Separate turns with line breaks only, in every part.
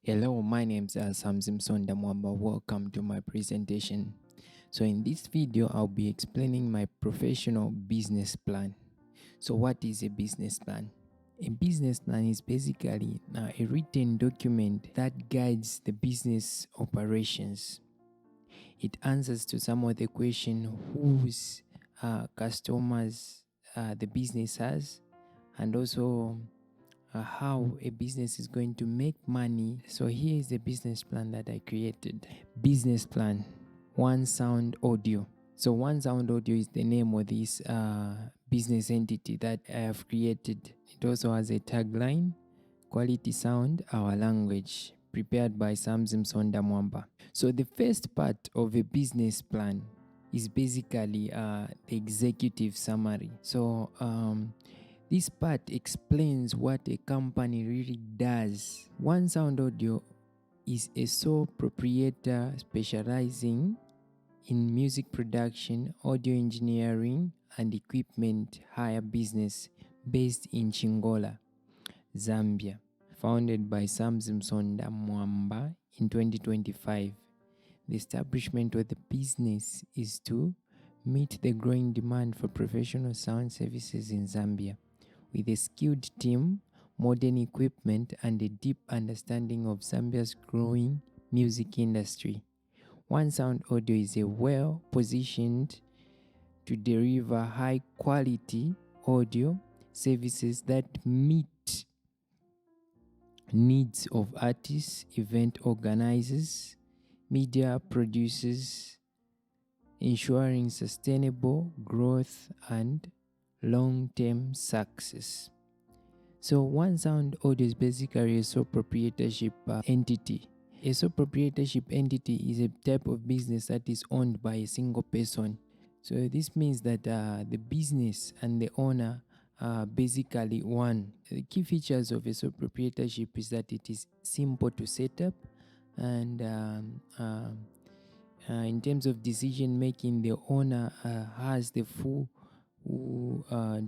Hello, my name is Sam Simpson Damwamba. Welcome to my presentation. So in this video, I'll be explaining my professional business plan. So what is a business plan? A business plan is basically a written document that guides the business operations. It answers to some of the question whose customers the business has, and also how a business is going to make money. So here is the business plan that I created. Business plan, One Sound Audio. So One Sound Audio is the name of this business entity that I have created. It also has a tagline, quality sound, our language, prepared by Sam Simpson Damwamba. So the first part of a business plan is basically the executive summary. So this part explains what a company really does. One Sound Audio is a sole proprietor specializing in music production, audio engineering, and equipment hire business based in Chingola, Zambia, founded by Sam Simpson Mwamba in 2025. The establishment of the business is to meet the growing demand for professional sound services in Zambia. With a skilled team, modern equipment, and a deep understanding of Zambia's growing music industry, One Sound Audio is well positioned to deliver high quality audio services that meet needs of artists, event organizers, media producers, ensuring sustainable growth and long-term success. So One Sound Audio is basically a sole proprietorship entity. A sole proprietorship entity is a type of business that is owned by a single person. So this means that the business and the owner are basically one. The key features of a sole proprietorship is that it is simple to set up, and in terms of decision making, the owner has the full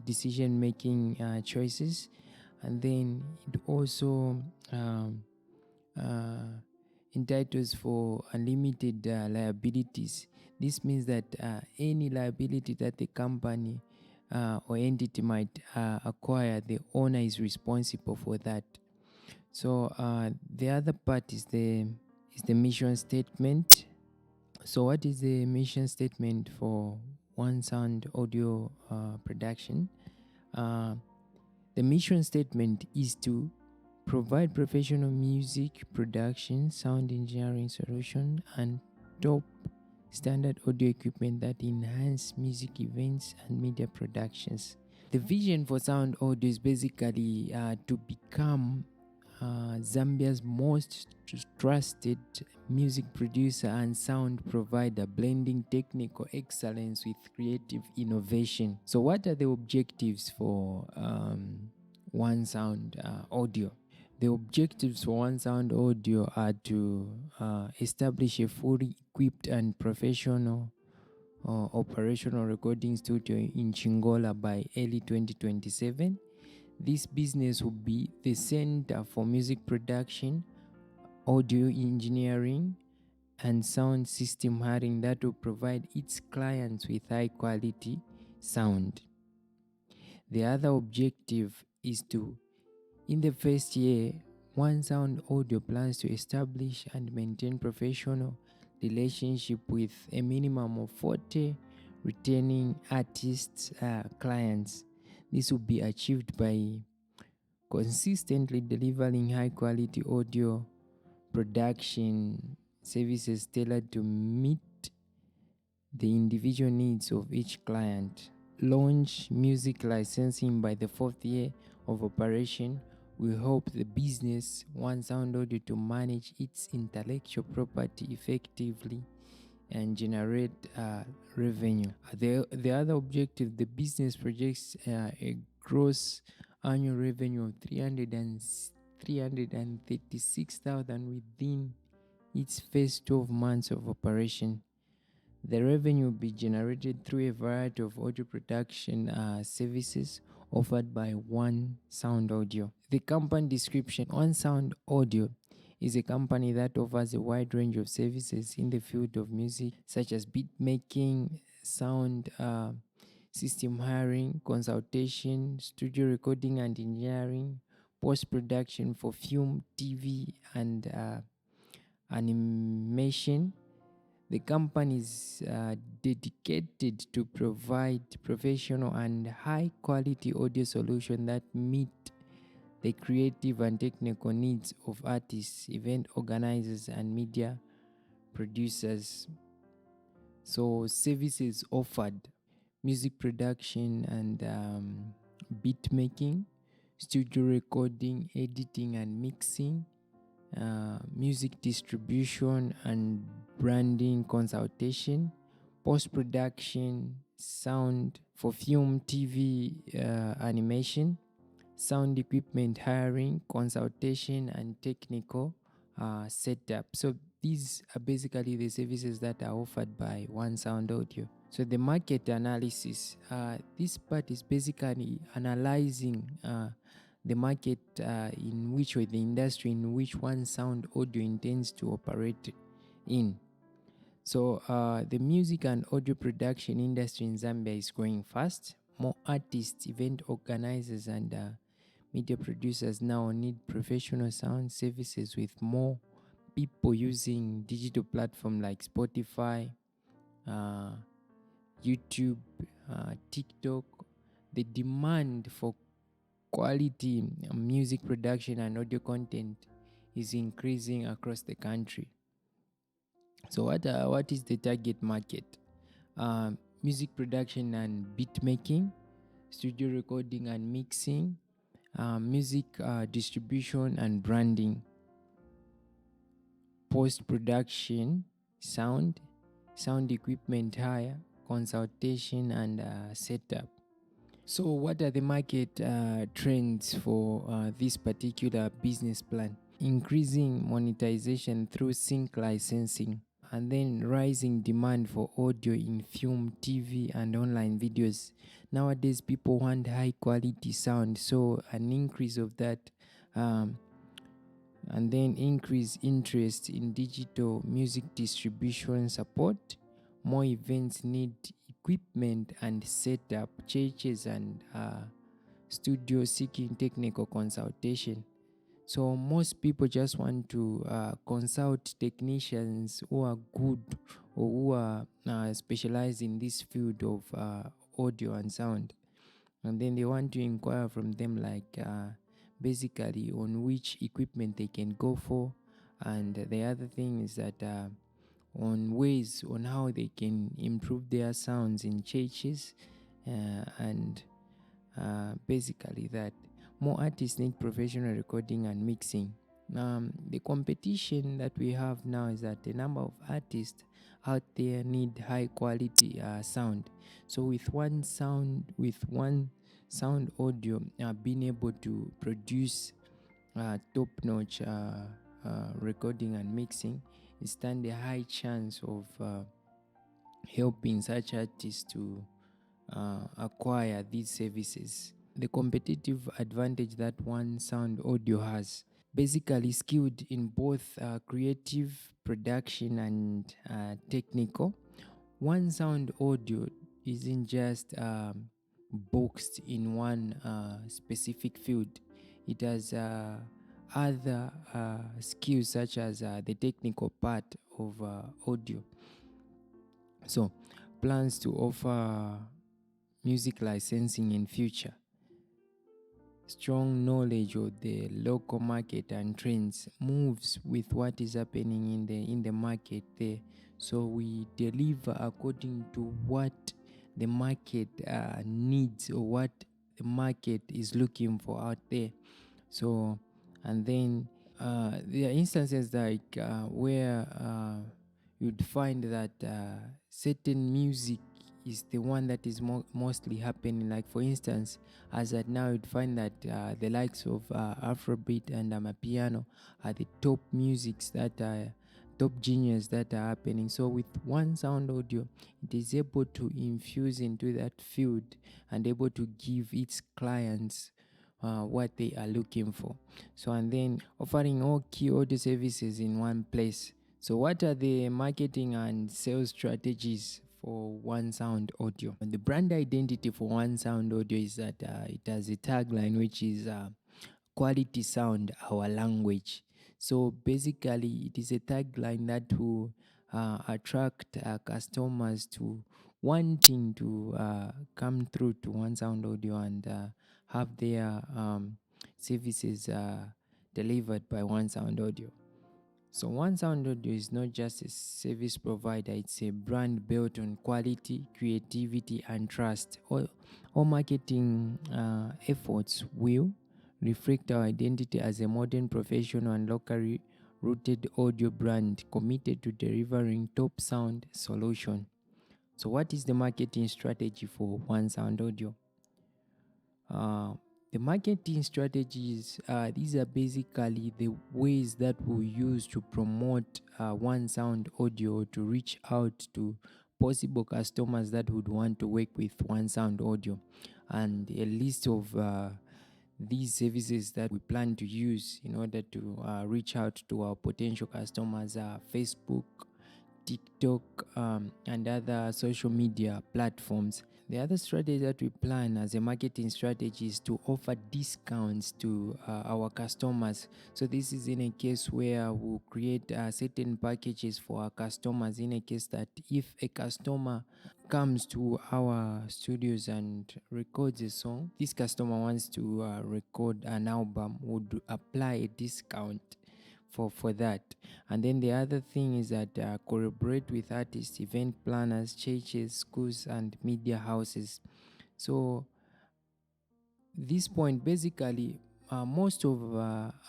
decision making choices, and then it also entitles for unlimited liabilities. This means that any liability that the company or entity might acquire, the owner is responsible for that. So the other part is the mission statement. So what is the mission statement for One Sound Audio production? The mission statement is to provide professional music production, sound engineering solution, and top standard audio equipment that enhance music events and media productions. The vision for Sound Audio is basically to become Zambia's most trusted music producer and sound provider, blending technical excellence with creative innovation. So what are the objectives for One Sound Audio? The objectives for One Sound Audio are to establish a fully equipped and professional operational recording studio in Chingola by early 2027. This business will be the center for music production, audio engineering, and sound system hiring that will provide its clients with high quality sound. The other objective is to, in the first year, One Sound Audio plans to establish and maintain professional relationship with a minimum of 40 returning artists clients. This will be achieved by consistently delivering high quality audio production services tailored to meet the individual needs of each client. Launch music licensing by the 4th year of operation. We hope the business One Sound Audio to manage its intellectual property effectively and generate revenue. The other objective, the business projects a gross annual revenue of 336,000 within its first 12 months of operation. The revenue will be generated through a variety of audio production services offered by One Sound Audio. The company description: One Sound Audio is a company that offers a wide range of services in the field of music, such as beat making, sound system hiring, consultation, studio recording and engineering, post production for film, TV, and animation. The company is dedicated to provide professional and high quality audio solutions that meet the creative and technical needs of artists, event organizers, and media producers. So, services offered: music production and beat making, studio recording, editing, and mixing, music distribution and branding consultation, post production, sound for film, TV, animation, sound equipment hiring, consultation, and technical setup. So these are basically the services that are offered by One Sound Audio. So the market analysis, this part is basically analyzing the market in which, or the industry in which One Sound Audio intends to operate in. So the music and audio production industry in Zambia is growing fast. More artists, event organizers, and media producers now need professional sound services, with more people using digital platforms like Spotify, YouTube, TikTok. The demand for quality music production and audio content is increasing across the country. So what is the target market? Music production and beat making, studio recording and mixing, music distribution and branding, post-production, sound equipment hire, consultation, and setup. So what are the market trends for this particular business plan? Increasing monetization through sync licensing, and then rising demand for audio in film, TV, and online videos. Nowadays, people want high quality sound, so an increase of that, and then increase interest in digital music distribution support. More events need equipment and setup. Churches and studios seeking technical consultation. So most people just want to consult technicians who are good, or who are specialized in this field of audio and sound, and then they want to inquire from them, like basically on which equipment they can go for, and the other thing is that on ways on how they can improve their sounds in churches, and basically that. More artists need professional recording and mixing. The competition that we have now is that the number of artists out there need high quality sound. So with one sound audio being able to produce top notch recording and mixing, it stands a high chance of helping such artists to acquire these services. The competitive advantage that One Sound Audio has: basically skilled in both creative production and technical. One Sound Audio isn't just boxed in one specific field. It has other skills, such as the technical part of audio. So plans to offer music licensing in future. Strong knowledge of the local market and trends, moves with what is happening in the market there. So we deliver according to what the market needs, or what the market is looking for out there. So, and then there are instances like where you'd find that certain music is the one that is mostly happening. Like for instance, as at now, you'd find that the likes of Afrobeat and Amapiano are the top musics that are top genres that are happening. So with One Sound Audio, it is able to infuse into that field and able to give its clients what they are looking for. So, and then offering all key audio services in one place. So, what are the marketing and sales strategies for One Sound Audio? And the brand identity for One Sound Audio is that it has a tagline which is quality sound, our language. So basically, it is a tagline that will attract customers to wanting to come through to One Sound Audio and have their services delivered by One Sound Audio. So One Sound Audio is not just a service provider, it's a brand built on quality, creativity, and trust. All marketing efforts will reflect our identity as a modern, professional, and locally rooted audio brand committed to delivering top sound solution. So what is the marketing strategy for One Sound Audio? The marketing strategies, these are basically the ways that we use to promote One Sound Audio to reach out to possible customers that would want to work with One Sound Audio, and a list of these services that we plan to use in order to reach out to our potential customers are Facebook, TikTok, and other social media platforms. The other strategy that we plan as a marketing strategy is to offer discounts to our customers. So this is in a case where we'll create certain packages for our customers, in a case that if a customer comes to our studios and records a song, this customer wants to record an album, would apply a discount for that. And then the other thing is that collaborate with artists, event planners, churches, schools, and media houses. So this point basically, most of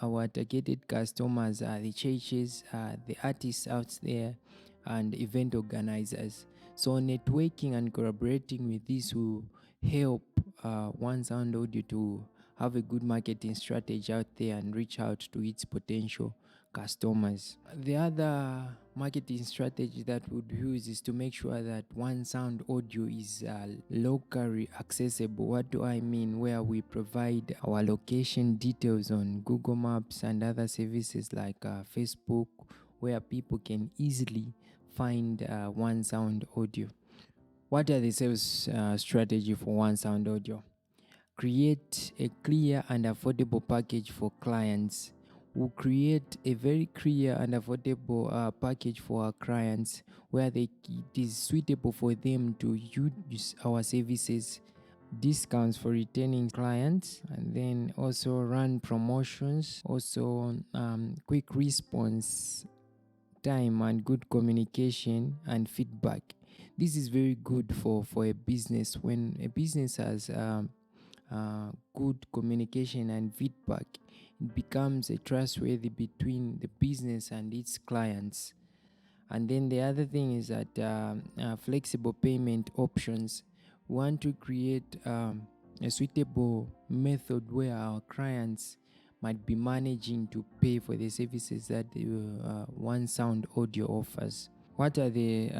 our targeted customers are the churches, the artists out there, and event organizers. So networking and collaborating with these will help One Sound Audio to have a good marketing strategy out there and reach out to its potential customers. The other marketing strategy that we would use is to make sure that One Sound Audio is locally accessible. What do I mean? Where we provide our location details on Google Maps and other services like Facebook, where people can easily find One Sound Audio. What are the sales strategy for One Sound Audio? Create a clear and affordable package for clients. We'll create a very clear and affordable package for our clients where it is suitable for them to use our services, discounts for returning clients, and then also run promotions, also quick response time and good communication and feedback. This is very good for a business. When a business has good communication and feedback, it becomes a trustworthy between the business and its clients. And then the other thing is that flexible payment options. We want to create a suitable method where our clients might be managing to pay for the services that the One Sound Audio offers. What are the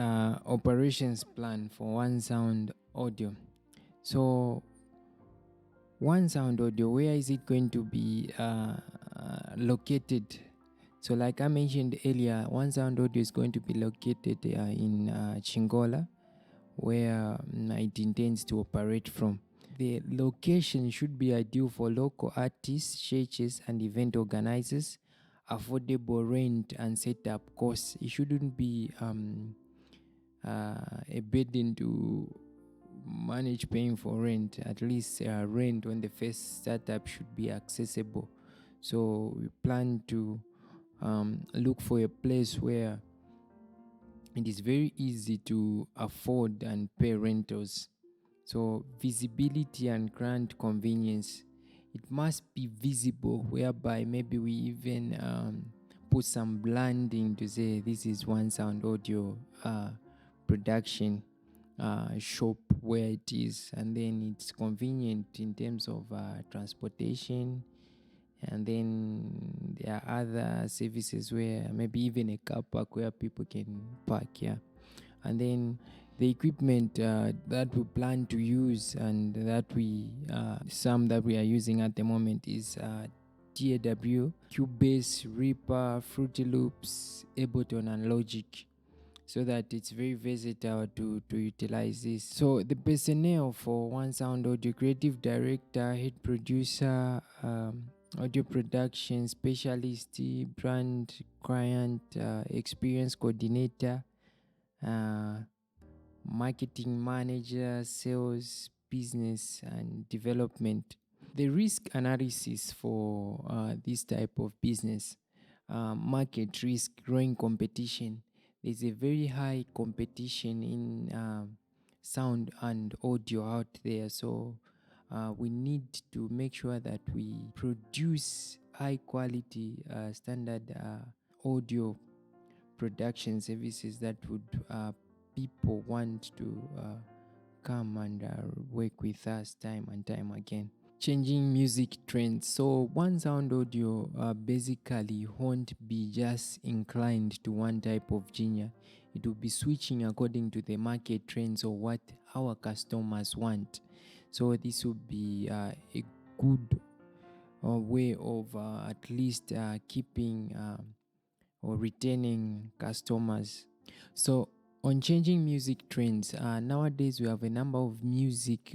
operations plan for One Sound Audio? So One Sound Audio, where is it going to be located? So like I mentioned earlier, One Sound Audio is going to be located in Chingola, where it intends to operate from. The location should be ideal for local artists, churches, and event organizers. Affordable rent and setup costs. It shouldn't be a burden to manage paying for rent. At least rent when the first startup should be accessible. So we plan to look for a place where it is very easy to afford and pay rentals. So visibility and client convenience. It must be visible, whereby maybe we even put some branding to say this is One Sound Audio production shop where it is, and then it's convenient in terms of transportation. And then there are other services where maybe even a car park where people can park. And then The equipment that we plan to use and that we some that we are using at the moment is DAW, Cubase, Reaper, Fruity Loops, Ableton, and Logic, so that it's very versatile to utilize this. So the personnel for One Sound Audio: creative director, head producer, audio production specialist, brand client experience coordinator, uh, marketing manager, sales, business, and development. The risk analysis for this type of business: market risk, growing competition. There's a very high competition in sound and audio out there, so we need to make sure that we produce high quality standard audio production services that would people want to come and work with us time and time again. Changing music trends. So One Sound Audio basically won't be just inclined to one type of genre. It will be switching according to the market trends or what our customers want. So this will be a good way of at least keeping or retaining customers. So on changing music trends, nowadays we have a number of music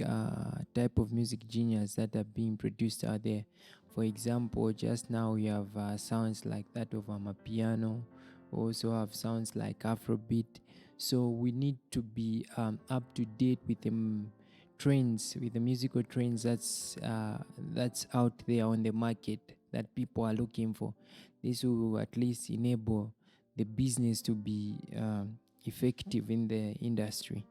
type of music genres that are being produced out there. For example, just now we have sounds like that of Amapiano. We also have sounds like Afrobeat. So we need to be up to date with the trends, with the musical trends that's out there on the market that people are looking for. This will at least enable the business to be effective in the industry.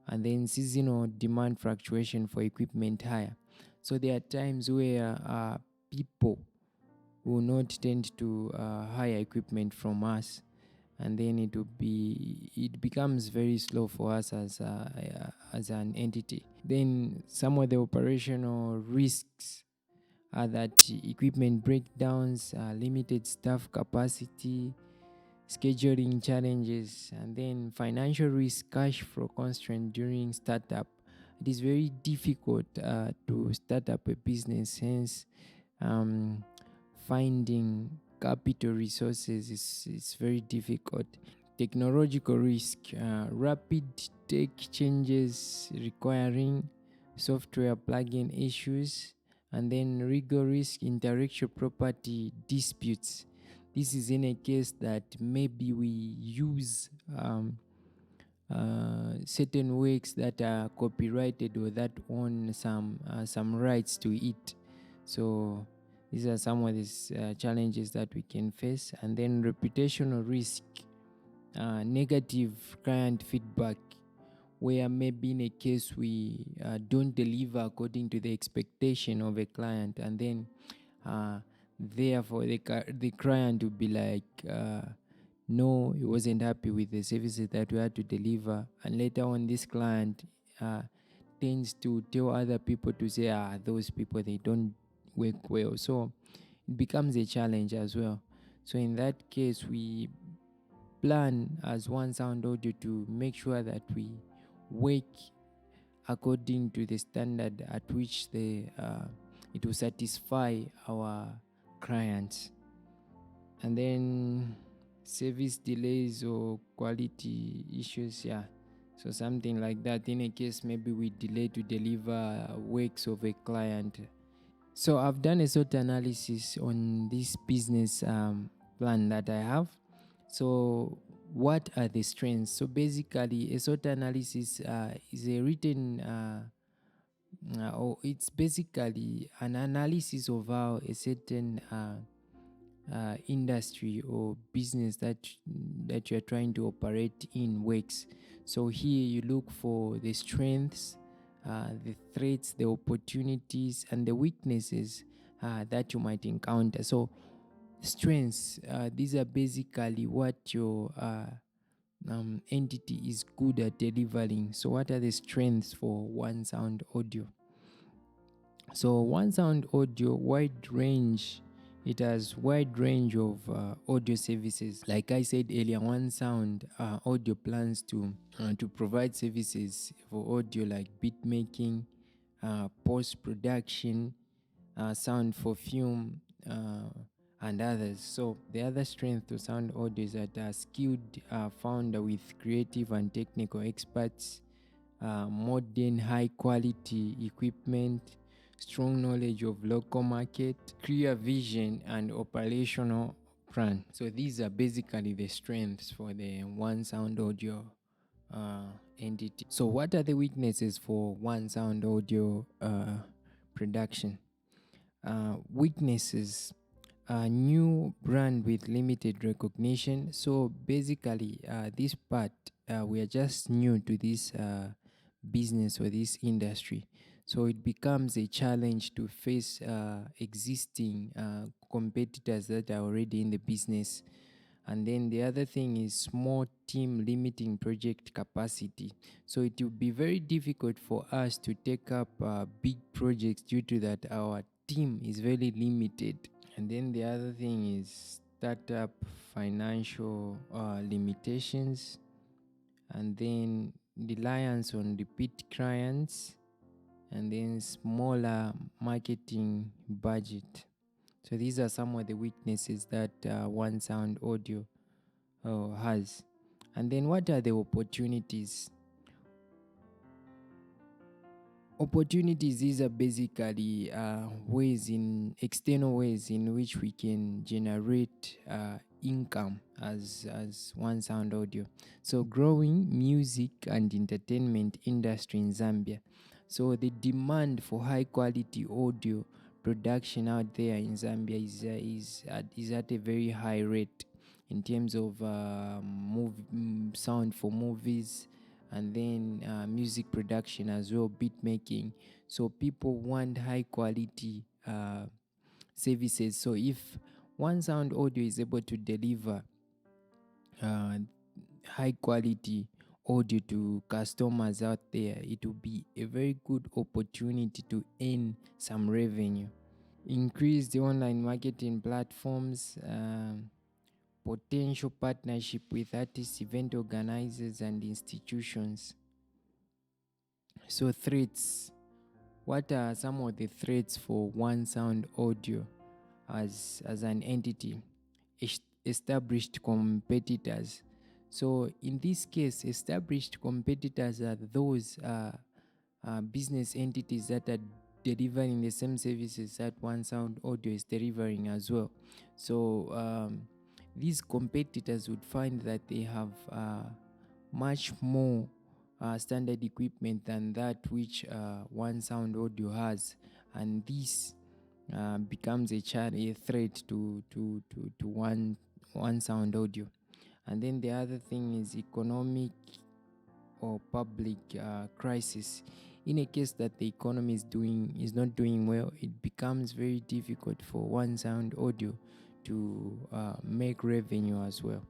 And then seasonal demand fluctuation for equipment hire. So there are times where people will not tend to hire equipment from us, and then it becomes very slow for us as an entity. Then some of the operational risks are that equipment breakdowns, limited staff capacity, scheduling challenges, and then financial risk, cash flow constraint during startup. It is very difficult to start up a business, hence um, finding capital resources is very difficult. Technological risk, rapid tech changes requiring software plugin issues, and then rigorous intellectual property disputes. This is in a case that maybe we use certain works that are copyrighted or that own some rights to it. So these are some of these challenges that we can face. And then reputational risk, negative client feedback, where maybe in a case we don't deliver according to the expectation of a client, and then therefore the client will be like, no, he wasn't happy with the services that we had to deliver, and later on this client tends to tell other people to say, those people, they don't work well. So it becomes a challenge as well. So in that case, we plan as One Sound Audio to make sure that we work according to the standard at which it will satisfy our clients. And then service delays or quality issues, so something like that, in a case maybe we delay to deliver works of a client. So I've done a SWOT analysis on this business plan that I have. So what are the strengths? So basically a SWOT analysis is a written or it's basically an analysis of how a certain industry or business that you're trying to operate in works. So here you look for the strengths, the threats, the opportunities, and the weaknesses that you might encounter. So strengths, these are basically what your entity is good at delivering. So what are the strengths for One Sound Audio? So One Sound Audio, wide range It has wide range of audio services. Like I said earlier, One Sound Audio plans to provide services for audio like beat making, post production, sound for film, and others. So the other strength to sound audio is that skilled founder with creative and technical experts, modern high quality equipment, strong knowledge of local market, clear vision and operational plan. So these are basically the strengths for the One Sound Audio entity. So what are the weaknesses for One Sound Audio production? Weaknesses: new brand with limited recognition. So basically, this part, we are just new to this business or this industry, so it becomes a challenge to face existing competitors that are already in the business. And then the other thing is small team limiting project capacity. So it will be very difficult for us to take up big projects due to that our team is very limited. And then the other thing is startup financial limitations, and then reliance on repeat clients, and then smaller marketing budget. So these are some of the weaknesses that One Sound Audio has. And then what are the opportunities? Opportunities, these are basically external ways in which we can generate income as One Sound Audio. So growing music and entertainment industry in Zambia. So the demand for high quality audio production out there in Zambia is at a very high rate in terms of sound for movies, and then music production as well, beat making. So people want high quality services. So if One Sound Audio is able to deliver uh, high quality audio to customers out there, it will be a very good opportunity to earn some revenue. Increase the online marketing platforms, potential partnership with artists, event organizers, and institutions. So threats. What are some of the threats for One Sound Audio as an entity? Established competitors. So in this case, established competitors are those business entities that are delivering the same services that One Sound Audio is delivering as well. So these competitors would find that they have much more standard equipment than that which One Sound Audio has, and this becomes a threat to One Sound Audio. And then the other thing is economic or public crisis. In a case that the economy is not doing well, it becomes very difficult for One Sound Audio to make revenue as well.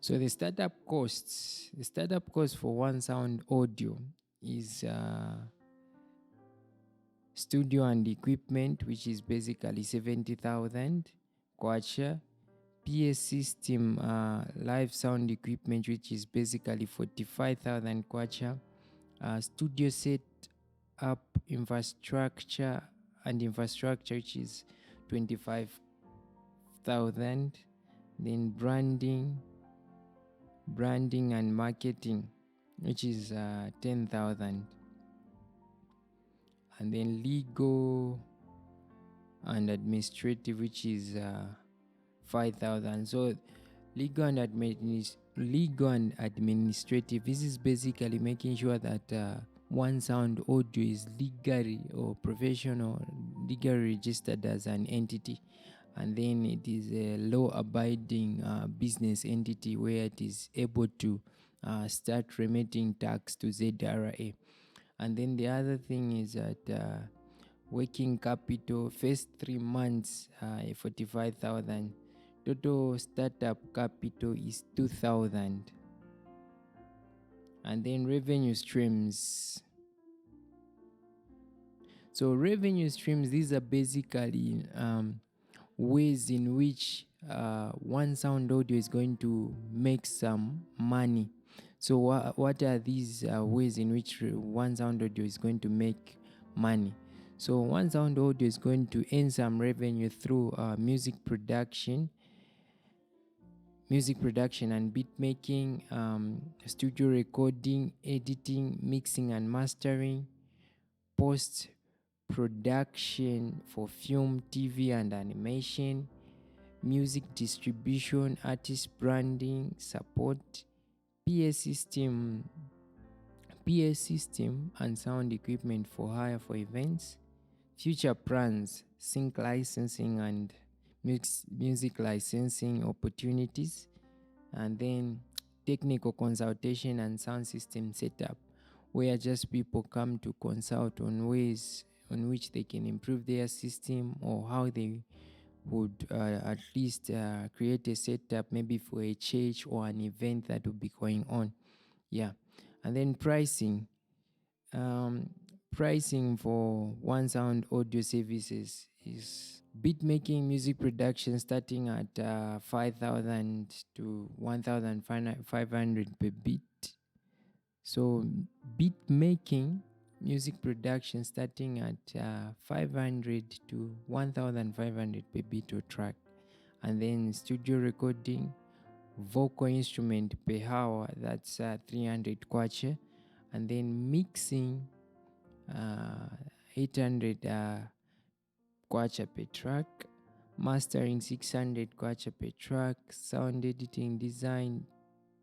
So the startup cost for One Sound Audio is studio and equipment, which is basically 70,000 kwacha. PS system, live sound equipment, which is basically 45,000 kwacha. Studio set up infrastructure, which is 25,000. Then branding and marketing, which is 10,000. And then legal and administrative, which is 5,000. So legal and administrative, this is basically making sure that One Sound Audio is legally or legally registered as an entity, and then it is a law abiding business entity where it is able to start remitting tax to ZRA. And then the other thing is that working capital, first 3 months 45,000, total startup capital is 2,000. And then revenue streams. So revenue streams, these are basically ways in which one sound audio is going to make some money. So what are these ways in which one sound audio is going to make money? So one sound audio is going to earn some revenue through music production and beat making, studio recording, editing, mixing and mastering, post production for film, TV and animation, music distribution, artist branding, support, PA system, and sound equipment for hire for events, future plans, sync licensing and music licensing opportunities, and then technical consultation and sound system setup, where just people come to consult on ways on which they can improve their system, or how they would at least create a setup maybe for a church or an event that will be going on. Yeah. And then pricing. um, Pricing for one sound audio services is beat making, music production starting at 5,000 to 1,500 per beat. So beat making, music production starting at 500 to 1,500 per beat or track. And then studio recording, vocal instrument per hour, that's 300 kwacha. And then mixing, 800 kwacha per track, mastering 600 kwacha per track, sound editing design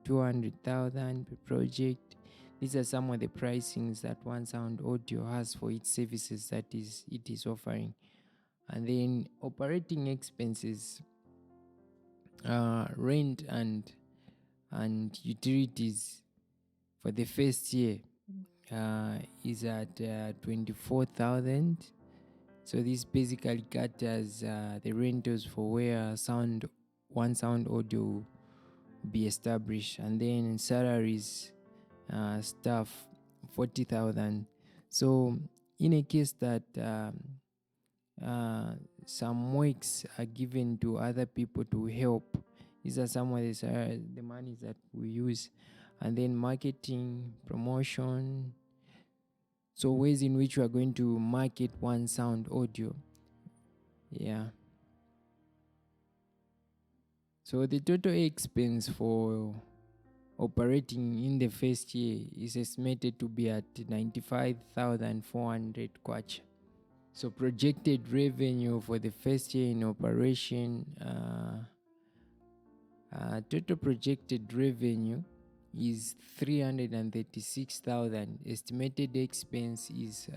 200,000 per project. These are some of the pricings that one sound audio has for its services that it is offering. And then operating expenses, rent and utilities for the first year is at 24,000. So this basically caters the rentals for where one sound audio will be established, and then salaries, staff 40,000. So in a case that some works are given to other people to help, these are some of the monies that we use. And then marketing, promotion, so ways in which we are going to market one sound audio. Yeah. So the total expense for operating in the first year is estimated to be at 95,400 kwacha. So projected revenue for the first year in operation, total projected revenue is 336,000. Estimated expense is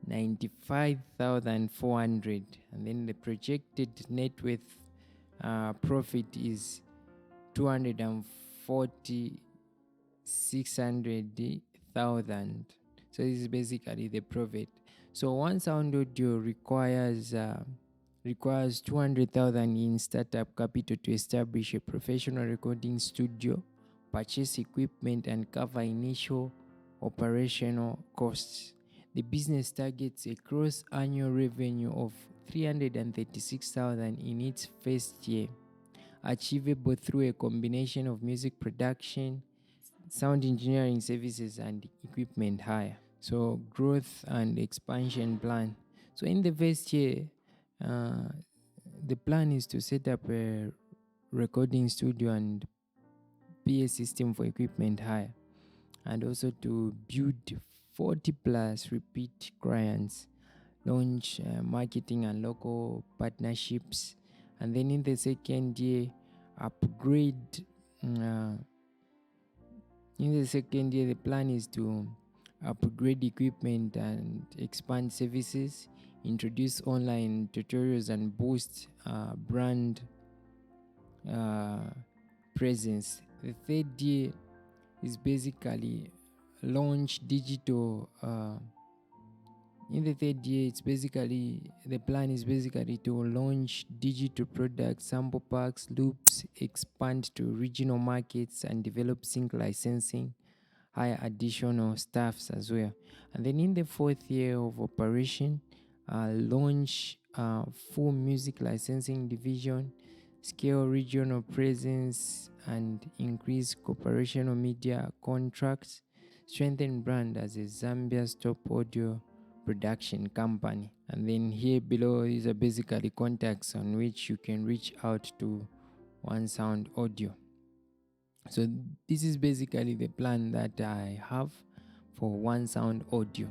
95,400, and then the projected net worth profit is 240,600,000. So this is basically the profit. So one sound audio requires 200,000 in startup capital to establish a professional recording studio, purchase equipment, and cover initial operational costs. The business targets a gross annual revenue of 336,000 in its first year, achievable through a combination of music production, sound engineering services, and equipment hire. So growth and expansion plan. So in the first year, the plan is to set up a recording studio and PA system for equipment hire, and also to build 40 plus repeat clients, launch marketing and local partnerships. And then in the second year, upgrade. In the second year, the plan is to upgrade equipment and expand services, introduce online tutorials, and boost brand presence. The third year is basically launch digital. In the third year, the plan is basically to launch digital products, sample packs, loops, expand to regional markets, and develop sync licensing, hire additional staffs as well. And then in the fourth year of operation, launch full music licensing division, scale regional presence, and increase cooperation on media contracts, strengthen brand as a Zambia's top audio production company. And then here below is a basically contacts on which you can reach out to One Sound Audio. So this is basically the plan that I have for One Sound Audio.